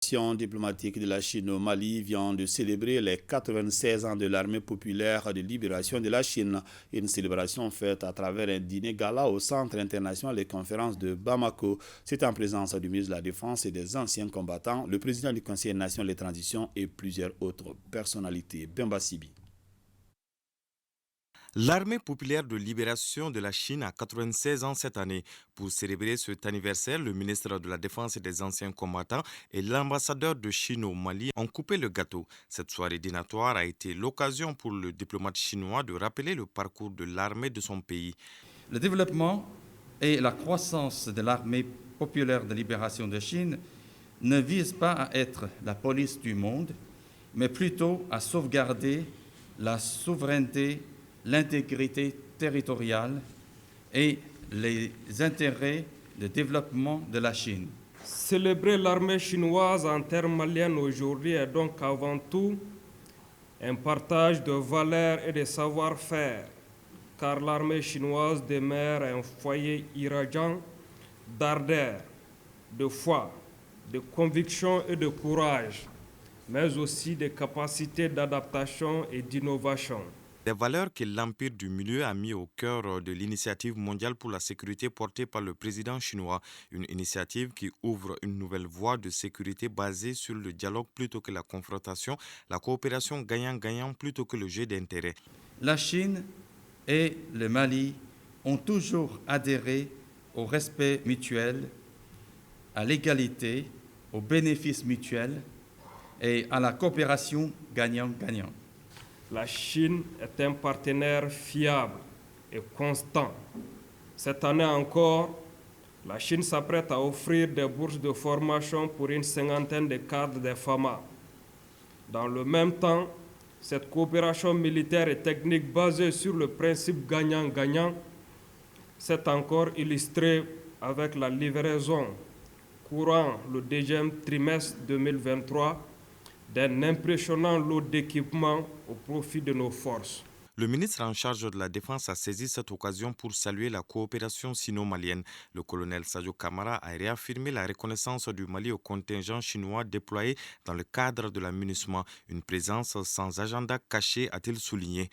mission diplomatique de la Chine au Mali vient de célébrer les 96 ans de l'armée populaire de libération de la Chine. Une célébration faite à travers un dîner gala au Centre international des conférences de Bamako. C'est en présence du ministre de la Défense et des anciens combattants, le président du Conseil national des transitions et plusieurs autres personnalités. Bemba Sibi. L'armée populaire de libération de la Chine a 96 ans cette année. Pour célébrer cet anniversaire, le ministre de la Défense et des anciens combattants et l'ambassadeur de Chine au Mali ont coupé le gâteau. Cette soirée dînatoire a été l'occasion pour le diplomate chinois de rappeler le parcours de l'armée de son pays. Le développement et la croissance de l'armée populaire de libération de Chine ne visent pas à être la police du monde, mais plutôt à sauvegarder la souveraineté, l'intégrité territoriale et les intérêts de développement de la Chine. Célébrer l'armée chinoise en terre malienne aujourd'hui est donc avant tout un partage de valeurs et de savoir-faire, car l'armée chinoise demeure un foyer irradiant d'ardeur, de foi, de conviction et de courage, mais aussi de capacités d'adaptation et d'innovation. Des valeurs que l'Empire du Milieu a mis au cœur de l'initiative mondiale pour la sécurité portée par le président chinois. Une initiative qui ouvre une nouvelle voie de sécurité basée sur le dialogue plutôt que la confrontation, la coopération gagnant-gagnant plutôt que le jeu d'intérêts. La Chine et le Mali ont toujours adhéré au respect mutuel, à l'égalité, au bénéfice mutuel et à la coopération gagnant-gagnant. La Chine est un partenaire fiable et constant. Cette année encore, la Chine s'apprête à offrir des bourses de formation pour une cinquantaine de cadres des FAMA. Dans le même temps, cette coopération militaire et technique basée sur le principe gagnant-gagnant s'est encore illustrée avec la livraison courant le deuxième trimestre 2023 d'un impressionnant lot d'équipements au profit de nos forces. Le ministre en charge de la Défense a saisi cette occasion pour saluer la coopération sino-malienne. Le colonel Sadio Kamara a réaffirmé la reconnaissance du Mali au contingent chinois déployé dans le cadre de la MINUSMA. Une présence sans agenda caché, a-t-il souligné.